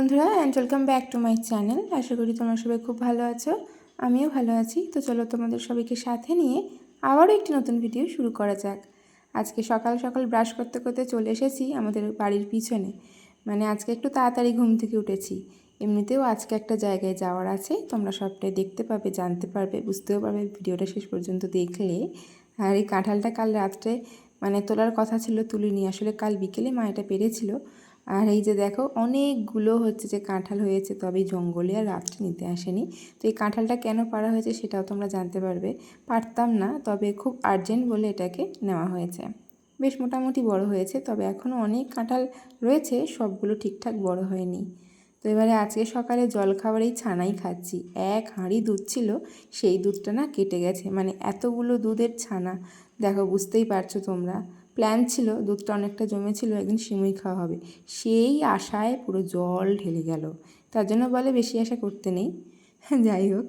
বন্ধুরা and welcome back to my channel. আশা করি তোমরা সবাই খুব ভালো আছো, আমিও ভালো আছি। তো চলো তোমাদের সবাইকে সাথে নিয়ে আবারও একটি নতুন ভিডিও শুরু করা যাক। আজকে সকাল সকাল ব্রাশ করতে করতে চলে এসেছি আমাদের বাড়ির পিছনে, মানে আজকে একটু তাড়াতাড়ি ঘুম থেকে উঠেছি। এমনিতেও আজকে একটা জায়গায় যাওয়ার আছে, তোমরা সবটাই দেখতে পাবে, জানতে পারবে, বুঝতেও পারবে ভিডিওটা শেষ পর্যন্ত দেখলে। আর এই কাঁঠালটা কাল রাত্রে তোলার কথা ছিল, তুলিনি আসলে, কাল বিকেলে মা এটা পেরেছিল। আর এই যে দেখো অনেকগুলো হচ্ছে যে কাঁঠাল হয়েছে, তবে জঙ্গলে আর রাত্রে নিতে আসেনি। তো এই কাঁঠালটা কেন পাড়া হয়েছে সেটাও তোমরা জানতে পারবে। পারতাম না, তবে খুব আর্জেন্ট বলে এটাকে নেওয়া হয়েছে। বেশ মোটামুটি বড় হয়েছে, তবে এখনও অনেক কাঁঠাল রয়েছে, সবগুলো ঠিকঠাক বড় হয়নি। তো এবারে আজকে সকালে জলখাবারেই ছানাই খাচ্ছি। এক হাঁড়ি দুধ ছিল, সেই দুধটা না কেটে গেছে, এতগুলো দুধের ছানা, দেখো বুঝতেই পারছো তোমরা। প্ল্যান ছিল, দুধটা অনেকটা জমেছিল, একদিন সিমুই খাওয়া হবে, সেই আশায় পুরো জল ঢেলে গেল। তার জন্য বলে বেশি আশা করতে নেই। যাই হোক,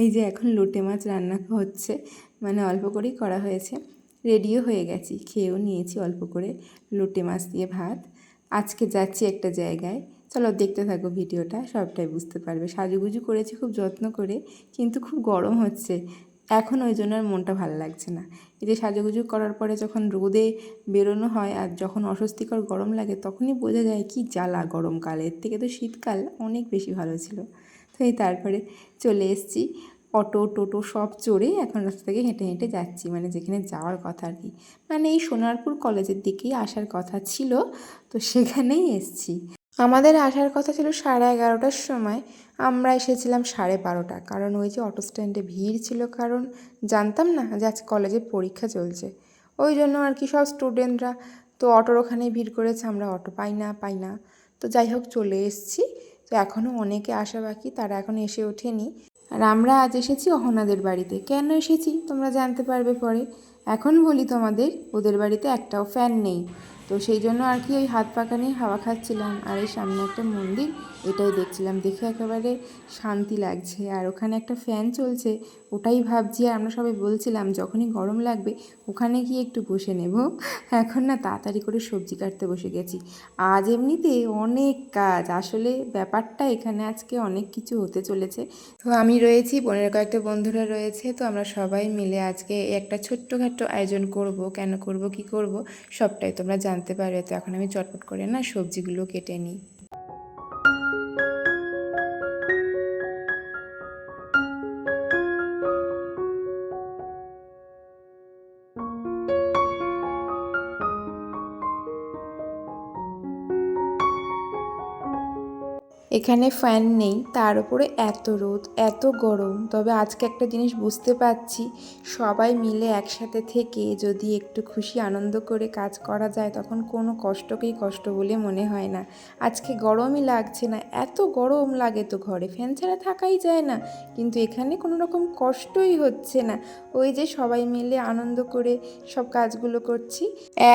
এই যে এখন লোটে মাছ রান্না হচ্ছে, অল্প করেই করা হয়েছে। রেডিও হয়ে গেছি, খেয়েও নিয়েছি অল্প করে, লোটে মাছ দিয়ে ভাত। আজকে যাচ্ছি একটা জায়গায়, চলো দেখতে থাকো ভিডিওটা, সবটাই বুঝতে পারবে। সাজুগুজু করেছি খুব যত্ন করে, কিন্তু খুব গরম হচ্ছে এখন, ওই জন্য আর মনটা ভালো লাগছে না। এই যে সাজুগুজু করার পরে যখন রোদে বেরোনো হয় আর যখন অস্বস্তিকর গরম লাগে, তখনই বোঝা যায় কি জ্বালা গরমকালের থেকে তো শীতকাল অনেক বেশি ভালো ছিল। তো এই তারপরে চলে এসেছি, অটো টোটো সব চড়ে এখন রাস্তা থেকে হেঁটে হেঁটে যাচ্ছি, যেখানে যাওয়ার কথা আর কি, এই সোনারপুর কলেজের দিকেই আসার কথা ছিল, তো সেখানেই এসেছি। আমাদের আসার কথা ছিল 11:30টার সময়, আমরা এসেছিলাম 12:30, কারণ ওই যে অটো স্ট্যান্ডে ভিড় ছিল, কারণ জানতাম না যে আজ কলেজে পরীক্ষা চলছে, ওই জন্য আর কি। সব স্টুডেন্টরা তো অটোর ওখানেই ভিড় করেছে, আমরা অটো পাই না। তো যাই হোক চলে এসেছি। তো এখনও অনেকে আসা বাকি, তারা এখন এসে ওঠেনি। আর আমরা আজ এসেছি অহনাদের বাড়িতে। কেন এসেছি তোমরা জানতে পারবে পরে। এখন বলি তোমাদের, ওদের বাড়িতে একটাও ফ্যান নেই, তো সেই জন্য আর কি ওই হাত পাকা নিয়ে হাওয়া খাচ্ছিলাম। আর এই সামনে একটা মন্দির, এটাই দেখছিলাম, দেখে একেবারে শান্তি লাগছে। আর ওখানে একটা ফ্যান চলছে, ওটাই ভাবছি। আর আমরা সবাই বলছিলাম যখনই গরম লাগবে ওখানে গিয়ে একটু বসে নেব। এখন না তাড়াতাড়ি করে সবজি কাটতে বসে গেছি। আজ এমনিতে অনেক কাজ, আসলে ব্যাপারটা এখানে আজকে অনেক কিছু হতে চলেছে। তো আমি রয়েছি, বোনের কয়েকটা বন্ধুরা রয়েছে, তো আমরা সবাই মিলে আজকে একটা ছোট্টখাট্টো আয়োজন করব। কেন করব, কি করব, সবটাই তোমরা জানতে পারবে। তো এখন আমি চটপট করে না সবজিগুলো কেটে নিই। এখানে ফ্যান নেই, তার উপরে এত রোদ, এত গরম। তবে আজকে একটা জিনিস বুঝতে পারছি, সবাই মিলে একসাথে থেকে যদি একটু খুশি আনন্দ করে কাজ করা যায়, তখন কোনো কষ্টকেই কষ্ট বলে মনে হয় না। আজকে গরমই লাগছে না, এত গরম লাগে তো ঘরে ফ্যান ছাড়া থাকাই যায় না, কিন্তু এখানে কোনো রকম কষ্টই হচ্ছে না। ওই যে সবাই মিলে আনন্দ করে সব কাজগুলো করছি।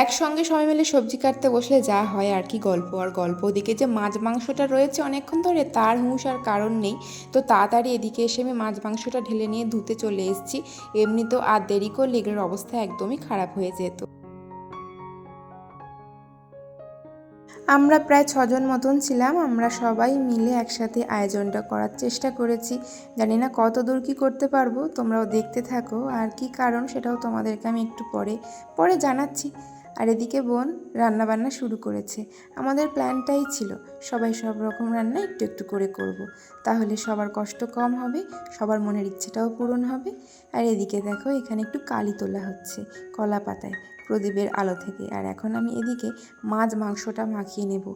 একসঙ্গে সবাই মিলে সবজি কাটতে বসলে যা হয় আর কি, গল্প আর গল্প। ওদিকে যে মাছ মাংসটা রয়েছে অনেকক্ষণ ধরে, তার হুঁশ আর কারণ নেই। তো তাড়াতাড়ি এদিকে এসে আমি মাছ মাংসটা ঢেলে নিয়ে ধুতে চলে এসেছি। এমনি তো আর দেরি করলে এগুলোর অবস্থা একদমই খারাপ হয়ে যেত। আমরা প্রায় 6জন মতন ছিলাম, আমরা সবাই মিলে একসাথে আয়োজনটা করার চেষ্টা করেছি। জানি না কত দূর কী করতে পারবো, তোমরাও দেখতে থাকো। আর কি কারণ সেটাও তোমাদেরকে আমি একটু পরে পরে জানাচ্ছি। আর এদিকে বোন রান্নাবান্না শুরু করেছে। আমাদের প্ল্যানটাই ছিল সবাই সব রকম রান্না একটু একটু করে করব, তাহলে সবার কষ্ট কম হবে, সবার মনের ইচ্ছেটাও পূরণ হবে। আর এদিকে দেখো এখানে একটু কালি তোলা হচ্ছে কলা পাতায়, প্রদীপের আলো থেকে। আর এখন আমি এদিকে মাছ মাংসটা মাখিয়ে নেব।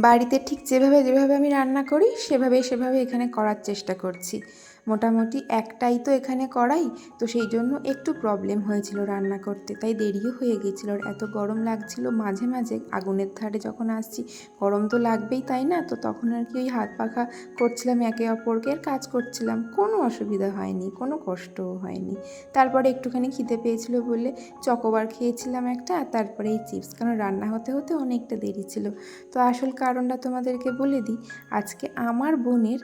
বাড়িতে ঠিক যেভাবে আমি রান্না করি সেভাবে এখানে করার চেষ্টা করছি। মোটামুটি একটাই তো এখানে কড়াই, তো সেই জন্য একটু প্রবলেম হয়েছিল রান্না করতে, তাই দেরিও হয়ে গেছিলো। আর এত গরম লাগছিল, মাঝে মাঝে আগুনের ধারে যখন আসছি, গরম তো লাগবেই তাই না, তো তখন আর কি ওই হাত পাখা করছিলাম একে অপরকে, আর কাজ করছিলাম। কোনো অসুবিধা হয়নি, কোনো কষ্টও হয়নি। তারপরে একটুখানি খিদে পেয়েছিল বলে চকোবার খেয়েছিলাম একটা, আর তারপরে এই চিপস, কারণ রান্না হতে হতে অনেকটা দেরি ছিল। তো আসল কারণটা তোমাদেরকে বলে দিই, আজকে আমার বোনের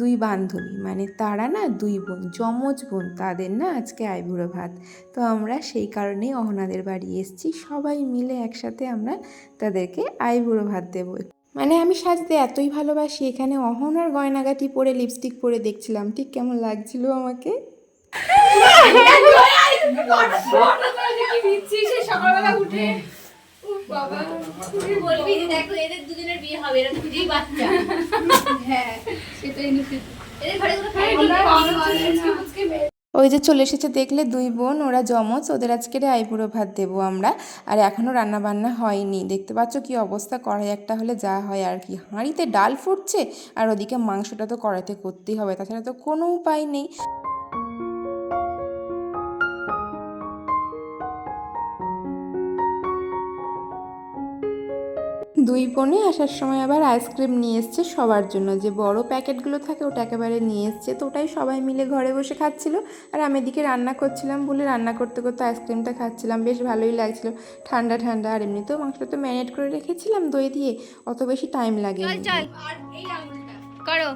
দুই বান্ধবী, মানে তারা না দুই বোন, যমজ বোন, তাদের না আজকে আইবুড়ো ভাত। তো আমরা সেই কারণেই অহনাদের বাড়ি এসেছি, সবাই মিলে একসাথে আমরা তাদেরকে আইবুড়ো ভাত দেবো। মানে আমি সাজতে এতই ভালোবাসি, এখানে অহনার গয়নাগাটি পরে লিপস্টিক পরে দেখছিলাম ঠিক কেমন লাগছিল আমাকে। সকালবেলা উঠে বাবা তুই বলবি যে দেখো এদের দুজনের বিয়ে হবে, এরা দুজনেই বাচ্চা। হ্যাঁ সেটাই নিতে এদের ঘরে কোনো খাই। ওই যে চলে এসেছে দেখলে দুই বোন, ওরা যমজ, ওদের আজকের আইবুড়ো ভাত দেবো আমরা। আর এখনও রান্না বান্না হয়নি, দেখতে পাচ্ছ কি অবস্থা, কড়াই একটা হলে যা হয় আর কি। হাঁড়িতে ডাল ফুটছে আর ওদিকে মাংসটা তো কড়াইতে করতেই হবে, তাছাড়া তো কোনো উপায় নেই। দুই বোনে আসার সময় আবার আইসক্রিম নিয়ে এসছে সবার জন্য, যে বড় প্যাকেটগুলো থাকে ওটা একেবারে নিয়ে এসছে। তো ওটাই সবাই মিলে ঘরে বসে খাচ্ছিল, আর আমি এদিকে রান্না করছিলাম বলে রান্না করতে করতে আইসক্রিমটা খাচ্ছিলাম, বেশ ভালোই লাগছিল, ঠান্ডা ঠান্ডা। আর এমনিতেও মাংসটা তো ম্যারিনেট করে রেখেছিলাম দই দিয়ে, অত বেশি টাইম লাগে। চল আর এই আঙুলটা করো।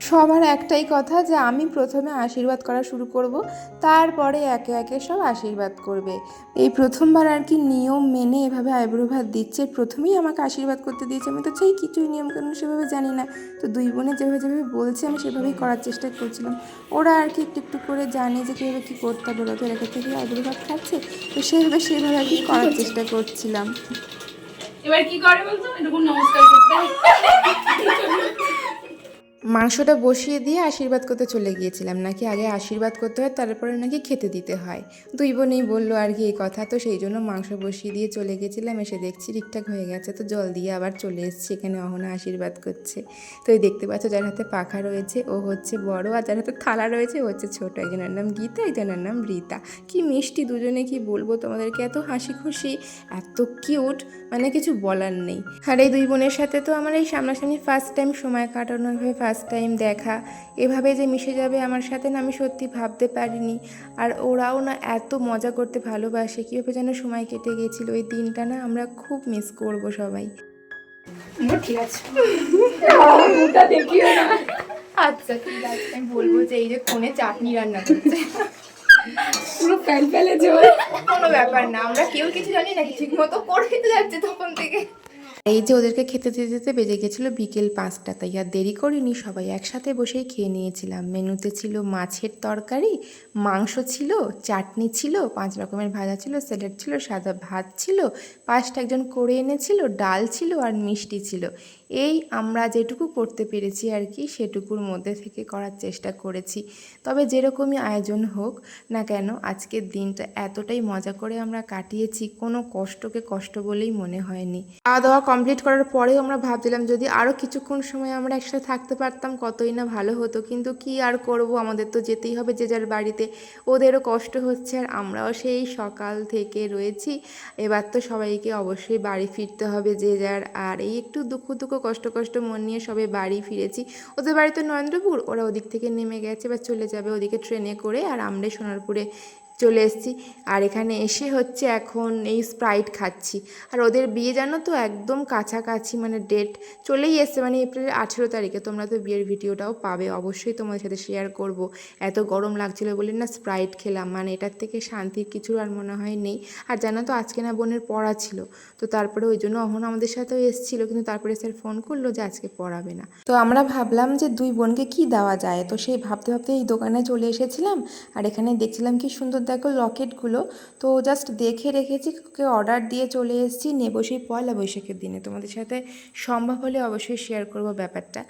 সবার একটাই কথা যে আমি প্রথমে আশীর্বাদ করা শুরু করব, তারপরে একে একে সব আশীর্বাদ করবে। এই প্রথমবার আর কি নিয়ম মেনে এভাবে আইবুড়ো ভাত দিচ্ছে, প্রথমেই আমাকে আশীর্বাদ করতে দিয়েছে। আমি তো চাই কিছুই নিয়মকানুন সেভাবে জানি না, তো দুই বোনে যেভাবে যেভাবে বলছে আমি সেভাবেই করার চেষ্টা করছিলাম। ওরা আর কি একটু একটু করে জানে যে কীভাবে কী করতে হবে, ওরা তো এলাকা থেকে আইবুড়ো ভাত খাচ্ছে, তো সেভাবে আর কি করার চেষ্টা করছিলাম। এবার কি করে বলতো, এরকম নমস্কার করতে হয়। মাংসটা বসিয়ে দিয়ে আশীর্বাদ করতে চলে গিয়েছিলাম, নাকি আগে আশীর্বাদ করতে হয় তারপরে নাকি খেতে দিতে হয়। দুই বোনেই বললো আর কি এই কথা, তো সেই জন্য মাংস বসিয়ে দিয়ে চলে গেছিলাম। এসে দেখছি ঠিকঠাক হয়ে গেছে, তো জল দিয়ে আবার চলে এসেছি, এখানে অহনা আশীর্বাদ করছে। তো এই দেখতে পাচ্ছ যার হাতে পাখা রয়েছে ও হচ্ছে বড়, আর যার হাতে থালা রয়েছে ও হচ্ছে ছোট। একজনের নাম গীতা, একজনের নাম রীতা। কি মিষ্টি দুজনে, কি বলবো তোমাদেরকে, এত হাসি খুশি, এত কিউট, মানে কিছু বলার নেই। আর এই দুই বোনের সাথে তো আমার এই সামনাসামনি ফার্স্ট টাইম সময় কাটানো, ফার্স্ট টাইম দেখা, এভাবে যে মিশে যাবে আমার সাথে না আমি সত্যি ভাবতে পারিনি। আর ওরাও না এত মজা করতে ভালোবাসে, কীভাবে যেন সময় কেটে গিয়েছিল, ওই দিনটা না আমরা খুব মিস করব সবাই। ঠিক আছে মুখটা দেখিও না। আচ্ছা ঠিক আছে, আমি বলবো যে এই যে কোণে চাটনি রান্না করছে, পুরো ফেল ফেলে জল। কোনো ব্যাপার না, আমরা কেউ কিছু জানি না, ঠিক মতো করে দিতে যাচ্ছে তখন থেকে। এই যে ওদেরকে খেতে দিতে দিতে বেজে গেছিলো বিকেল 5টা, তাই আর দেরি করিনি, সবাই একসাথে বসেই খেয়ে নিয়েছিলাম। মেনুতে ছিল মাছের তরকারি, মাংস ছিল, চাটনি ছিল, 5 রকমের ভাজা ছিল, স্যালাড ছিল, সাদা ভাত ছিল, পাঁচটা একজন করে এনেছিল, ডাল ছিল আর মিষ্টি ছিল। এই আমরা যেটুকু করতে পেরেছি আর কি, সেটুকুর মধ্যে থেকে করার চেষ্টা করেছি। তবে যেরকমই আয়োজন হোক না কেন, আজকের দিনটা এতটাই মজা করে আমরা কাটিয়েছি, কোনো কষ্টকে কষ্ট বলেই মনে হয়নি। খাওয়া দাওয়া কমপ্লিট করার পরেও আমরা ভাবছিলাম যদি আরও কিছুক্ষণ সময় আমরা একসাথে থাকতে পারতাম কতই না ভালো হতো, কিন্তু কি আর করব, আমাদের তো যেতেই হবে যে যার বাড়িতে। ওদেরও কষ্ট হচ্ছে আর আমরাও সেই সকাল থেকে রয়েছি, এবার তো সবাইকে অবশ্যই বাড়ি ফিরতে হবে যে যার। আর এই একটু দুঃখ কষ্ট মন নিয়ে সবাই বাড়ি ফিরেছি। ওদের বাড়িতে নরেন্দ্রপুর, ওরা ওদিক থেকে নেমে গেছে বা চলে যাবে ওদিকে ট্রেনে করে, আর আমরা সোনারপুরে চলে এসেছি। আর এখানে এসে হচ্ছে এখন এই স্প্রাইট খাচ্ছি। আর ওদের বিয়ে জানো তো একদম কাছাকাছি, মানে ডেট চলেই এসছে, মানে এপ্রিলের 18 তারিখে। তোমরা তো বিয়ের ভিডিওটাও পাবে, অবশ্যই তোমাদের সাথে শেয়ার করব। এত গরম লাগছিল বলে না স্প্রাইট খেলাম, মানে এটার থেকে শান্তির কিছু আর মনে হয় নেই। আর জানো তো আজকে না বোনের পড়া ছিল, তো তারপরে ওই জন্য অহন আমাদের সাথেও এসেছিলো, কিন্তু তারপরে স্যার ফোন করলো যে আজকে পড়াবে না। তো আমরা ভাবলাম যে দুই বোনকে কি দেওয়া যায়, তো সেই ভাবতে ভাবতে এই দোকানে চলে এসেছিলাম। আর এখানে দেখছিলাম কি সুন্দর দেখো লকেটগুলো, তো জাস্ট দেখে রেখেছি, ওকে অর্ডার দিয়ে চলে এসেছি, নেবো সেই পয়লা বৈশাখের দিনে। তোমাদের সাথে সম্ভব হলে অবশ্যই শেয়ার করব ব্যাপারটা।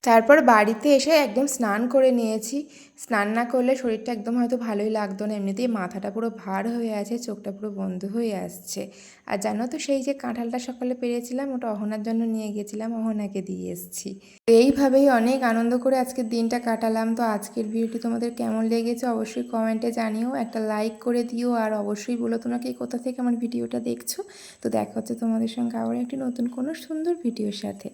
তারপর বাড়িতে এসে একদম স্নান করে নিয়েছি। স্নান না করলে শরীরটা একদম হয়তো ভালোই লাগতো না, এমনিতেই মাথাটা পুরো ভার হয়ে আছে, চোখটা পুরো বন্ধ হয়ে আসছে। আর জানো তো সেই যে কাঁঠালটা সকালে পেরেছিলাম, ওটা অহনার জন্য নিয়ে গেছিলাম, অহনাকে দিয়ে এসেছি। এইভাবেই অনেক আনন্দ করে আজকের দিনটা কাটালাম। তো আজকের ভিডিওটি তোমাদের কেমন লেগেছে অবশ্যই কমেন্টে জানিও, একটা লাইক করে দিও, আর অবশ্যই বলো তোমরা কে কোথা থেকে আমার ভিডিওটা দেখছো। তো দেখা হচ্ছে তোমাদের সঙ্গে আবার একটি নতুন কোনো সুন্দর ভিডিওর সাথে।